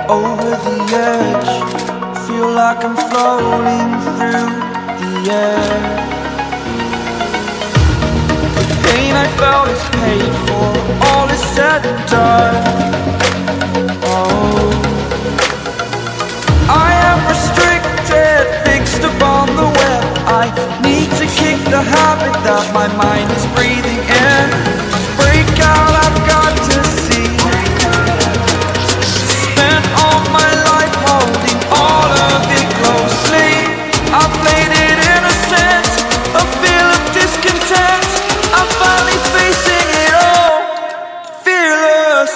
over the edge. Feel like I'm floating through the air. The pain I felt is paid for, all is said and done. Oh, I am restricted, fixed upon the web. I need to kick the habit that my mind is breathing in. Break out, I've got to see. Spent all my life holding all of it closely. I played it innocent, a feel of discontent. I'm finally facing it all, fearless.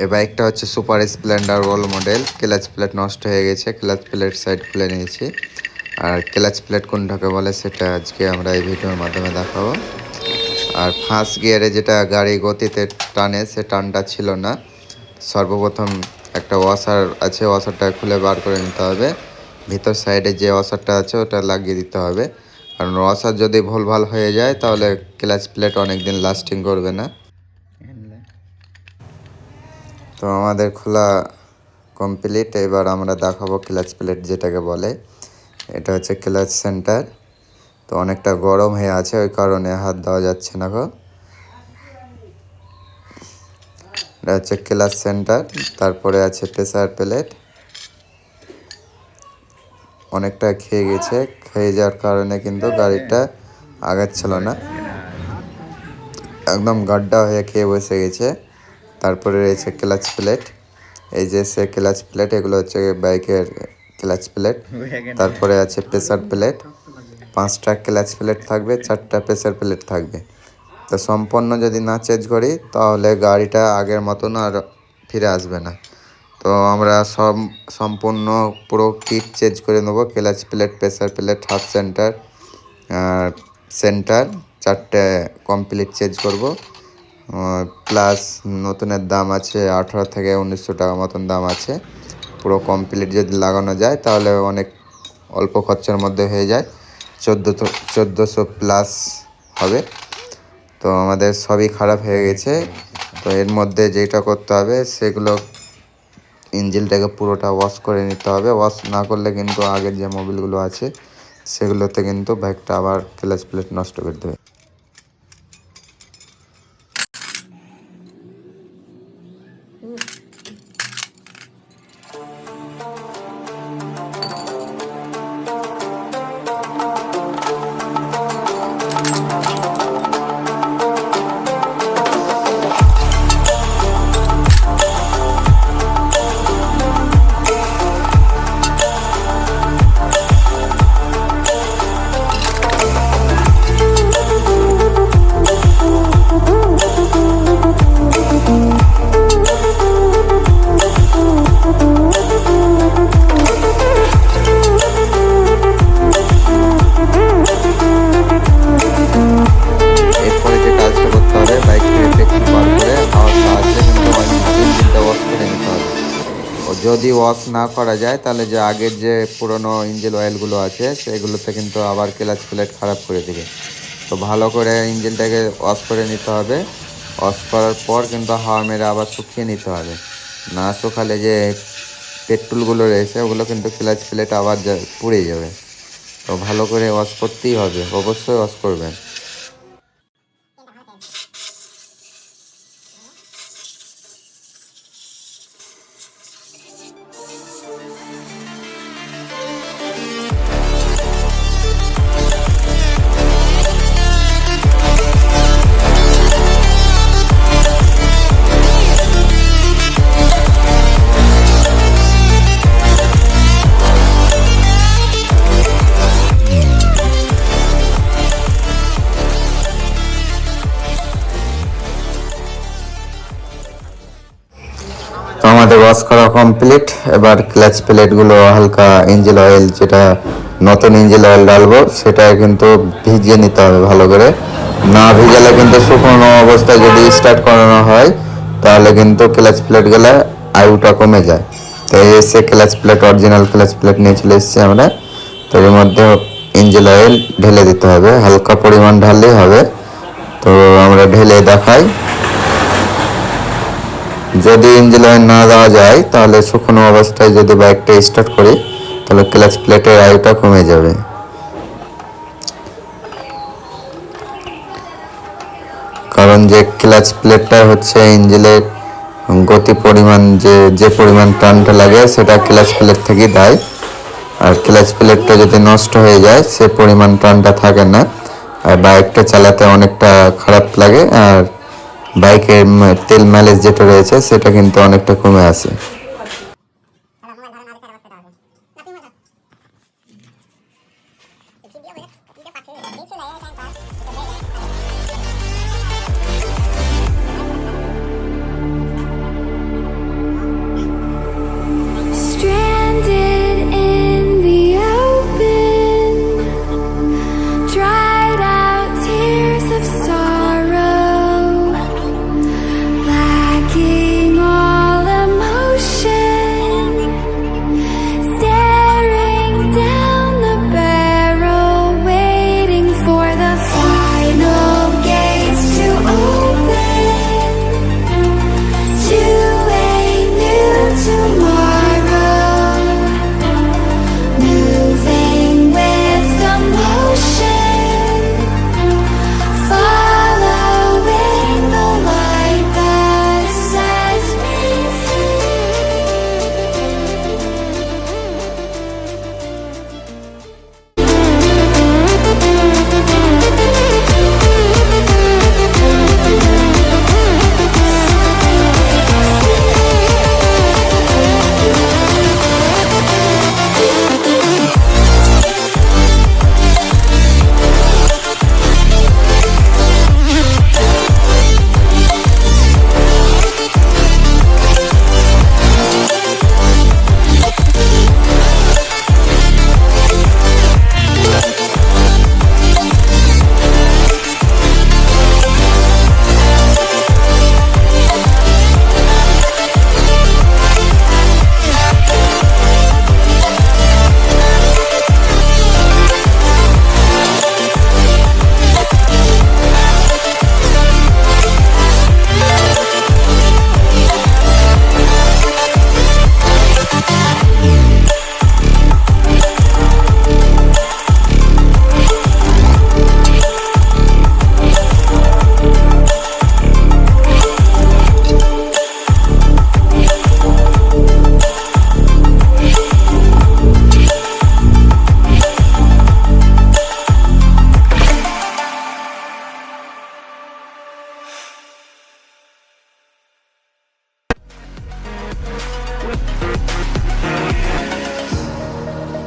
এই বাইকটা হচ্ছে Super Splendor old model. Clutch plate নষ্ট হয়ে গেছে, clutch plate side খুলে নিয়েছি। আর clutch plate কোনটাকে বলে সেটা আজকে আমরা এই ভিডিওর মাধ্যমে দেখাবো। আর ফার্স্ট গিয়ারে যেটা গাড়ি গতিতে টানে সে টানটা ছিল না। সর্বপ্রথম একটা ওয়াশার আছে, ওয়াশারটা খুলে বার করে নিতে হবে। ভিতর সাইডে যে ওয়াশারটা আছে ওটা লাগিয়ে দিতে হবে, কারণ ওয়াশার যদি ভুলভাল হয়ে যায় তাহলে ক্লাচ প্লেট অনেক দিন লাস্টিং করবে না। তো আমাদের খোলা কমপ্লিট। এবার আমরা দেখাবো ক্লাচ প্লেট যেটাকে বলে। এটা হচ্ছে ক্লাচ সেন্টার। তো অনেকটা গরম হয়ে আছে, ওই কারণে হাত দেওয়া যাচ্ছে না গো। এটা হচ্ছে ক্লাচ সেন্টার। তারপরে আছে প্রেসার প্লেট। অনেকটা খেয়ে গেছে, খেয়ে যাওয়ার কারণে কিন্তু গাড়িটা আগাচ্ছিল না, একদম গাড্ডা হয়ে খেয়ে বসে গেছে। তারপরে রয়েছে ক্লাচ প্লেট। এই যে সে ক্লাচ প্লেট, এগুলো হচ্ছে বাইকের ক্লাচ প্লেট। তারপরে আছে প্রেসার প্লেট। 5টা ক্লাচ প্লেট থাকবে, 4টা প্রেসার প্লেট থাকবে। তো সম্পূর্ণ যদি না চেঞ্জ করি তাহলে গাড়িটা আগের মতন আর ফিরে আসবে না। তো আমরা সম্পূর্ণ পুরো কিট চেঞ্জ করে নেবো। Clutch plate, pressure plate, half centre, centre 4টে কমপ্লিট চেঞ্জ করব। প্লাস নতুনের দাম আছে 18 থেকে 1900 টাকা মতন দাম আছে। পুরো কমপ্লিট যদি লাগানো যায় তাহলে অনেক অল্প খরচার মধ্যে হয়ে যায়, 1400 প্লাস হবে। তো আমাদের সবই খারাপ হয়ে গেছে। তো এর মধ্যে যেটা করতে হবে সেগুলো ইঞ্জিনটাকে পুরোটা ওয়াশ করে নিতে হবে। ওয়াশ না করলে কিন্তু আগের যে মোবিলগুলো আছে সেগুলোতে কিন্তু বাইকটা আবার ক্লাচ প্লেট নষ্ট করে দেবে। যদি ওয়াশ না করা যায় তাহলে যে আগের যে পুরনো ইঞ্জিন অয়েলগুলো আছে সেগুলোতে কিন্তু আবার ক্লাচ প্লেট খারাপ করে দেবে। তো ভালো করে ইঞ্জিনটাকে ওয়াশ করে নিতে হবে। ওয়াশ করার পর কিন্তু হাওয়া মেরে আবার শুকিয়ে নিতে হবে। না শুকালে যে পেট্রোলগুলো রয়েছে ওগুলো কিন্তু ক্লাচ প্লেট আবার পুড়ে যাবে। তো ভালো করে ওয়াশ করতেই হবে, অবশ্যই ওয়াশ করবেন। আমাদের ওয়াশ করা কমপ্লিট। এবার ক্লাচ প্লেটগুলো হালকা ইঞ্জিন অয়েল, যেটা নতুন ইঞ্জিন অয়েল ডালবো সেটা কিন্তু ভিজিয়ে নিতে হবে ভালো করে। না ভিজালে কিন্তু শুকনো অবস্থায় যদি স্টার্ট করানো হয় তাহলে কিন্তু ক্লাচ প্লেটগুলো আয়ুটা কমে যায়। তো এসে clutch plate, original clutch plate নিয়ে চলে এসেছি আমরা। তো এর মধ্যে ইঞ্জিন অয়েল ঢেলে দিতে হবে, হালকা পরিমাণ ঢাললেই হবে। তো আমরা ঢেলে দেখাই। যদি ইঞ্জিন অয়েল না দেওয়া যায় তাহলে শুকনো অবস্থায় যদি বাইকটা স্টার্ট করি তাহলে ক্লাচ প্লেটের আয়ুটা কমে যাবে। কারণ যে ক্লাচ প্লেটটা হচ্ছে ইঞ্জিনের গতি পরিমাণ, যে পরিমাণ টানটা লাগে সেটা ক্লাচ প্লেট থেকেই দেয়। আর ক্লাচ প্লেটটা যদি নষ্ট হয়ে যায় সে পরিমাণ টানটা থাকে না, আর বাইকটা চালাতে অনেকটা খারাপ লাগে, আর বাইকের তেল মাইলেজ যেটা রয়েছে সেটা কিন্তু অনেকটা কমে আসে। Stranded in the open, dried out tears of sorrow, lacking all emotion, staring down the barrel, waiting for the final gates to open to a new tomorrow, moving with the motion, following the light that sets me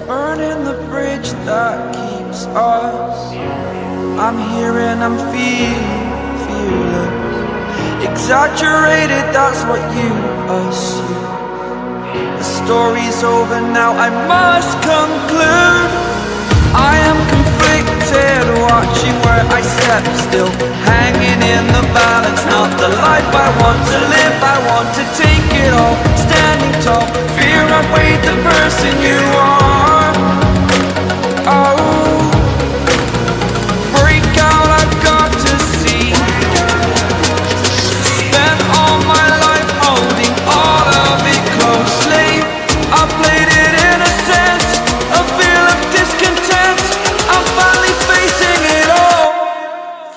burning the bridge that keeps us. I'm here and I'm feeling fearless. Exaggerated, that's what you assume. The story's over now, I must conclude. I am conflicted, watching where I step still, hanging in the balance. Not the life I want to live, I want to take it all. Standing tall, fear I've weighed the person you are. Oh, break out, I've got to see. Spent all my life holding all of it closely. I played it innocent, a feel of discontent. I'm finally facing it all,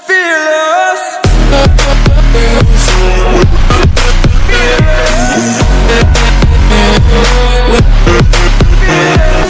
fearless. Fearless.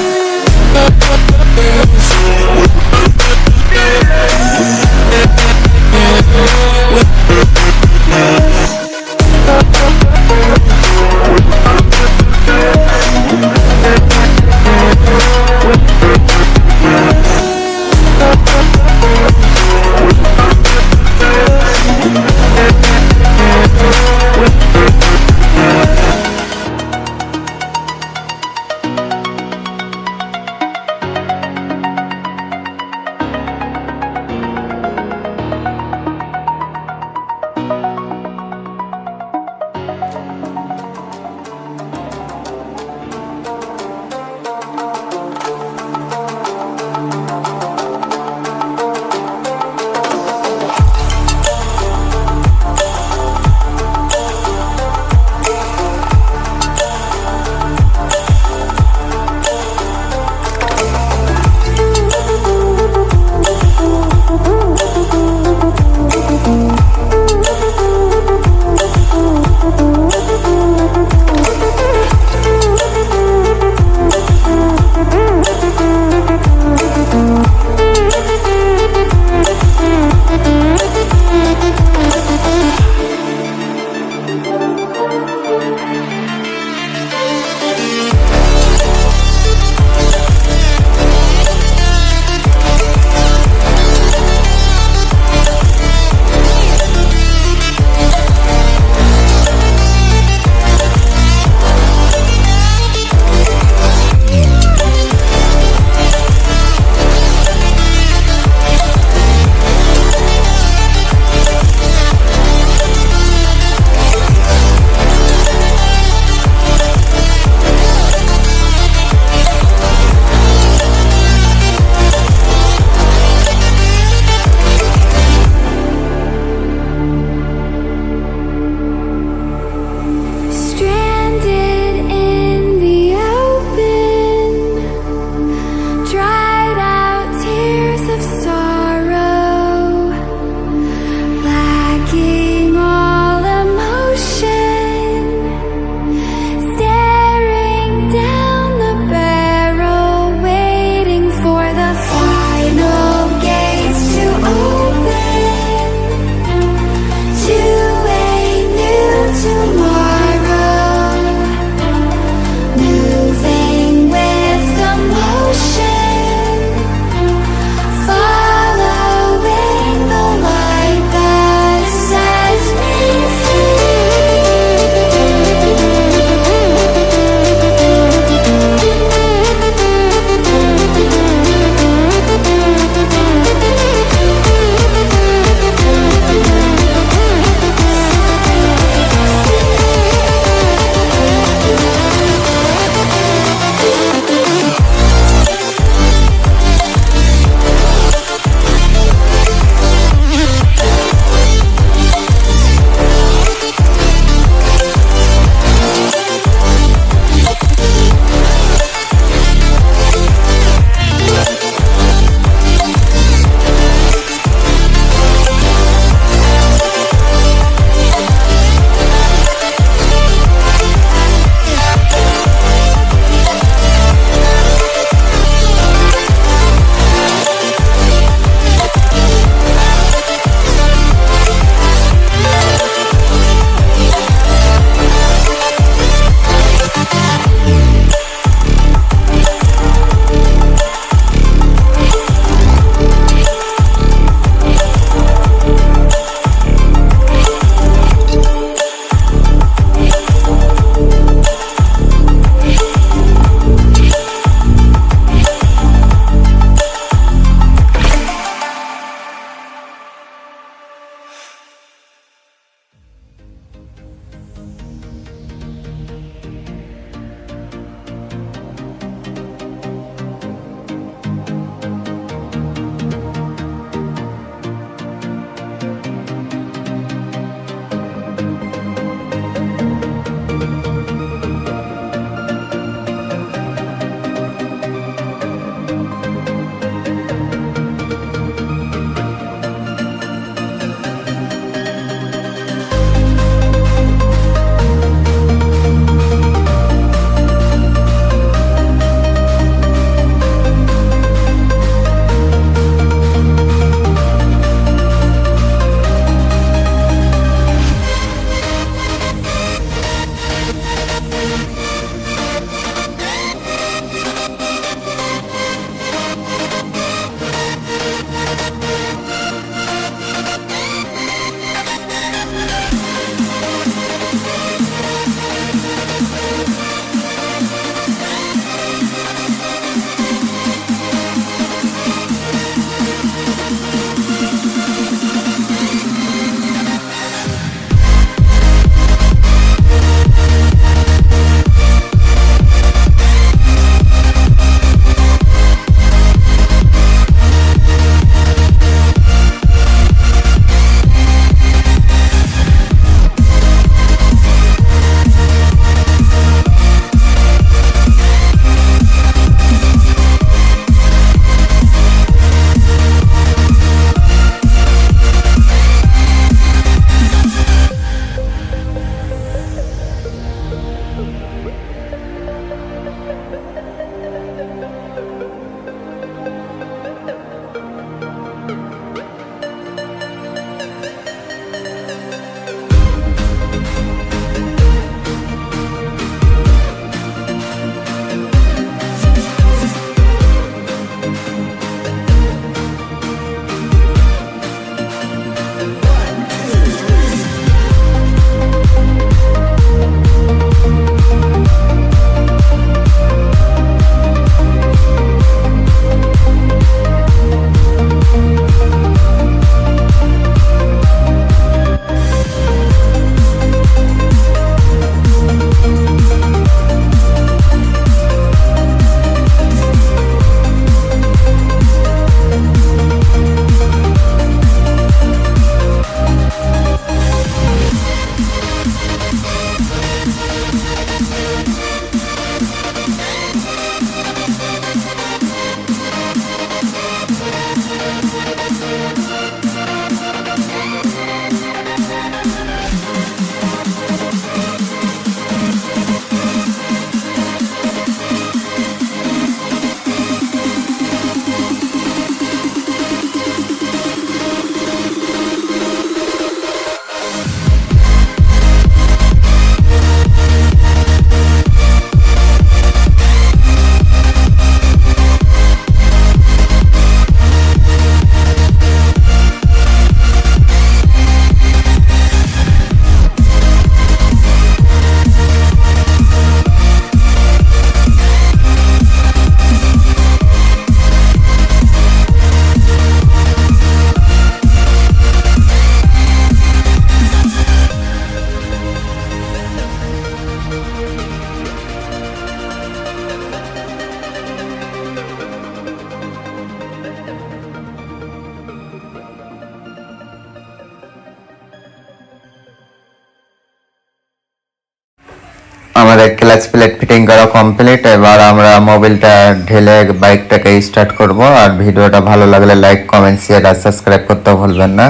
Clutch plate fitting করা complete. এবার আমরা মোবিলটা ঢেলে বাইকটাকে start করব। আর ভিডিওটা ভালো লাগলে like, comment, share আর subscribe করতে ভুলবেন না।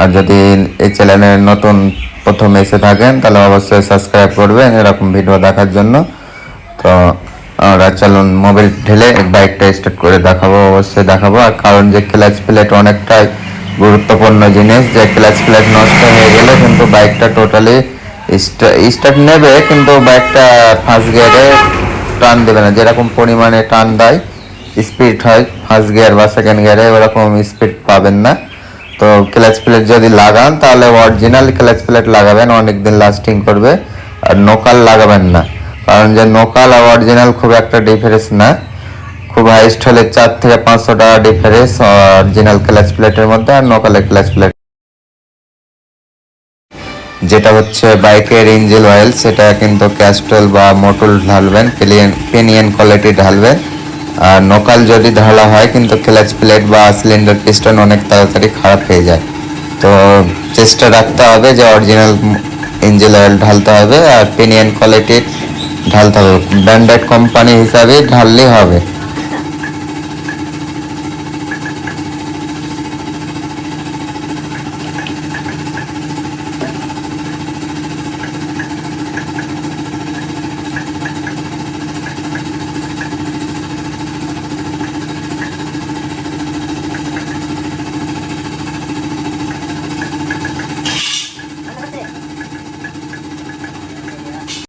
আর যদি এই চ্যানেলে নতুন প্রথম এসে থাকেন তাহলে অবশ্যই সাবস্ক্রাইব করবেন এরকম ভিডিও দেখার জন্য। তো আমরা চলুন মোবিল ঢেলে বাইকটা স্টার্ট করে দেখাবো, অবশ্যই দেখাবো। আর কারণ যে ক্লাচ প্লেট অনেকটাই গুরুত্বপূর্ণ জিনিস, যে ক্লাচ প্লেট নষ্ট হয়ে গেলে কিন্তু বাইকটা টোটালি স্টার্ট নেবে কিন্তু বাইকটা ফার্স্ট গিয়ারে টান দেবে না। যেরকম পরিমাণে টান দেয় স্পিড হয় ফার্স্ট গিয়ার বা সেকেন্ড গিয়ারে, ওরকম স্পিড পাবেন না। তো ক্লাচ প্লেট যদি লাগান তাহলে অরিজিনাল ক্লাচ প্লেট লাগাবেন, অনেক দিন লাস্টিং করবে। আর নোকাল লাগাবেন না, কারণ যে নোকাল আর অরিজিনাল খুব একটা ডিফারেন্স না, খুব হাইস্ট হলে 4 থেকে 500 টাকা ডিফারেন্স অরিজিনাল ক্লাচ প্লেটের মধ্যে আর নোকালের ক্লাচ প্লেট। যেটা হচ্ছে বাইকের ইঞ্জিন অয়েল, সেটা কিন্তু ক্যাস্ট্রল বা মোটল ঢালবেন, পেনিয়ন কোয়ালিটি ঢালবেন। আর নোকাল যদি ঢালা হয় কিন্তু ক্লাচ প্লেট বা সিলিন্ডার পিস্টন অনেক তাড়াতাড়ি খারাপ হয়ে যায়। তো চেষ্টা রাখতে হবে যে অরিজিনাল ইঞ্জিন অয়েল ঢালতে হবে আর পেনিয়ন কোয়ালিটির ঢালতে হবে, ব্র্যান্ডেড কোম্পানি হিসাবে ঢাললেই হবে।